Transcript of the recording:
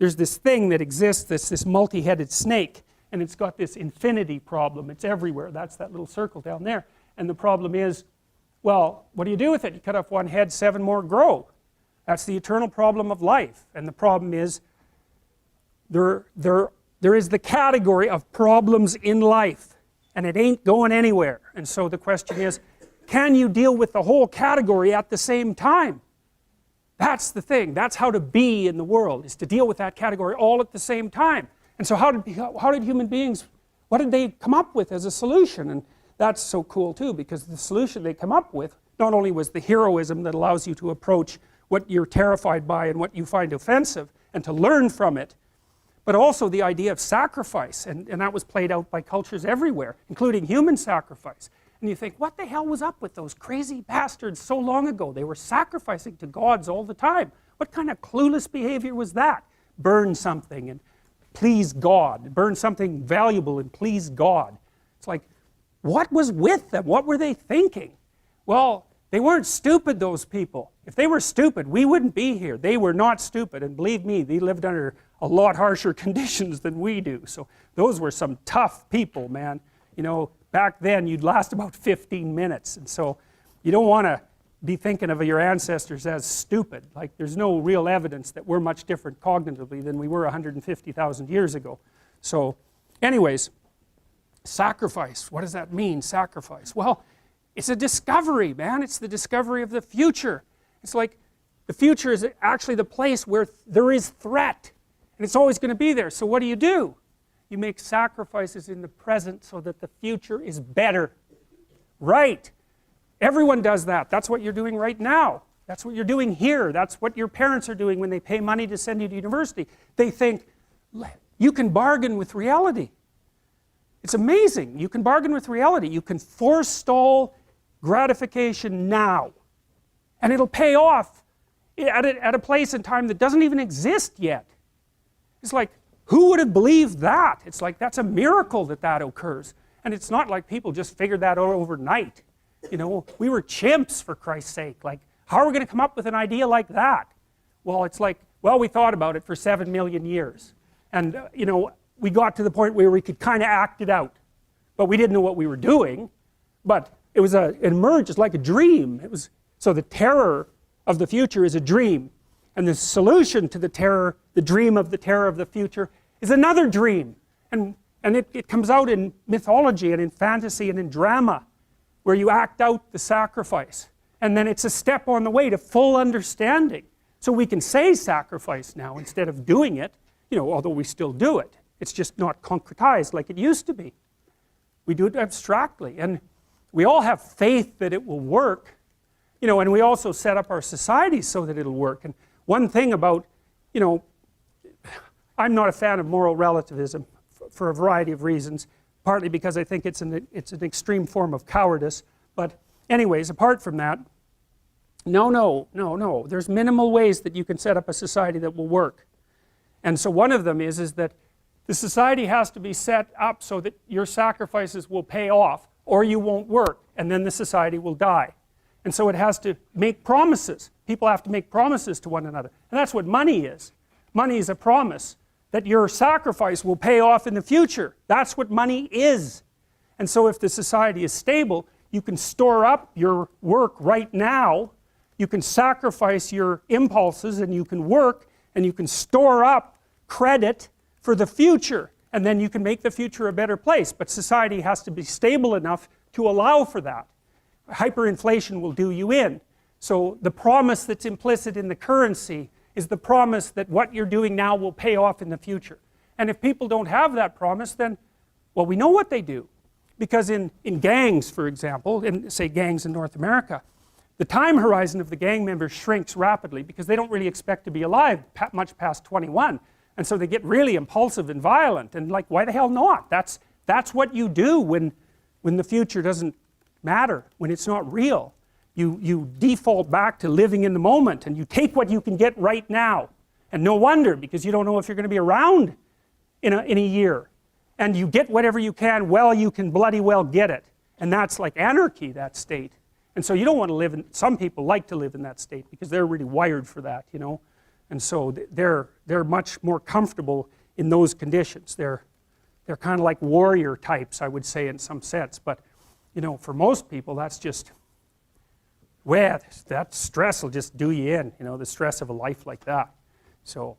there's this thing that exists, this multi-headed snake, and it's got this infinity problem. It's everywhere. That's that little circle down there. And the problem is, well, what do you do with it? You cut off one head, 7 more grow. That's the eternal problem of life. And the problem is, there is the category of problems in life, and it ain't going anywhere. And so the question is, can you deal with the whole category at the same time? That's the thing. That's how to be in the world, is to deal with that category all at the same time. And so how did human beings, what did they come up with as a solution? And that's so cool too, because the solution they come up with not only was the heroism that allows you to approach what you're terrified by and what you find offensive and to learn from it, but also the idea of sacrifice, and that was played out by cultures everywhere, including human sacrifice. And you think, what the hell was up with those crazy bastards so long ago? They were sacrificing to gods all the time. What kind of clueless behavior was that? Burn something and please God. Burn something valuable and please God. It's like, what was with them? What were they thinking? Well, they weren't stupid, those people. If they were stupid, we wouldn't be here. They were not stupid, and believe me, they lived under a lot harsher conditions than we do. So those were some tough people, man. You know, back then you'd last about 15 minutes, and so you don't want to be thinking of your ancestors as stupid. Like, there's no real evidence that we're much different cognitively than we were 150,000 years ago. So anyways, sacrifice, what does that mean, sacrifice? Well, it's a discovery, man. It's the discovery of the future. It's like the future is actually the place where there is threat, and it's always going to be there. So what do? You make sacrifices in the present so that the future is better. Right. Everyone does that. That's what you're doing right now. That's what you're doing here. That's what your parents are doing when they pay money to send you to university. They think, you can bargain with reality. It's amazing. You can bargain with reality. You can forestall gratification now, and it'll pay off at a place and time that doesn't even exist yet. It's like, who would have believed that? It's like, that's a miracle that that occurs. And it's not like people just figured that out overnight. You know, we were chimps, for Christ's sake. Like, how are we going to come up with an idea like that? Well, it's like, well, we thought about it for 7 million years. And, you know, we got to the point where we could kind of act it out. But we didn't know what we were doing. But it emerged as like a dream. So the terror of the future is a dream. And the solution to the terror, the dream of the terror of the future, is another dream. And it comes out in mythology and in fantasy and in drama, where you act out the sacrifice. And then it's a step on the way to full understanding. So we can say sacrifice now instead of doing it, you know, although we still do it. It's just not concretized like it used to be. We do it abstractly. And we all have faith that it will work, you know, and we also set up our societies so that it'll work. And one thing about, you know, I'm not a fan of moral relativism for a variety of reasons, partly because I think it's an extreme form of cowardice. But anyways, apart from that, no. There's minimal ways that you can set up a society that will work. And so one of them is that the society has to be set up so that your sacrifices will pay off, or you won't work, and then the society will die. And so it has to make promises. People have to make promises to one another. And that's what money is. Money is a promise that your sacrifice will pay off in the future. That's what money is. And so if the society is stable, you can store up your work right now. You can sacrifice your impulses, and you can work, and you can store up credit for the future. And then you can make the future a better place. But society has to be stable enough to allow for that. Hyperinflation will do you in. So the promise that's implicit in the currency is the promise that what you're doing now will pay off in the future. And if people don't have that promise, then, well, we know what they do. Because in gangs, for example, in, say, gangs in North America, the time horizon of the gang members shrinks rapidly because they don't really expect to be alive much past 21. And so they get really impulsive and violent. And like, why the hell not? That's what you do when the future doesn't matter, when it's not real. You default back to living in the moment, and you take what you can get right now. And no wonder, because you don't know if you're going to be around in a year. And you get whatever you can while you can bloody well get it. And that's like anarchy, that state. And so you don't want to live in, some people like to live in that state because they're really wired for that, you know. and so they're much more comfortable in those conditions. They're kind of like warrior types, I would say, in some sense. But you know, for most people, that's just, well, that stress will just do you in, you know, the stress of a life like that. So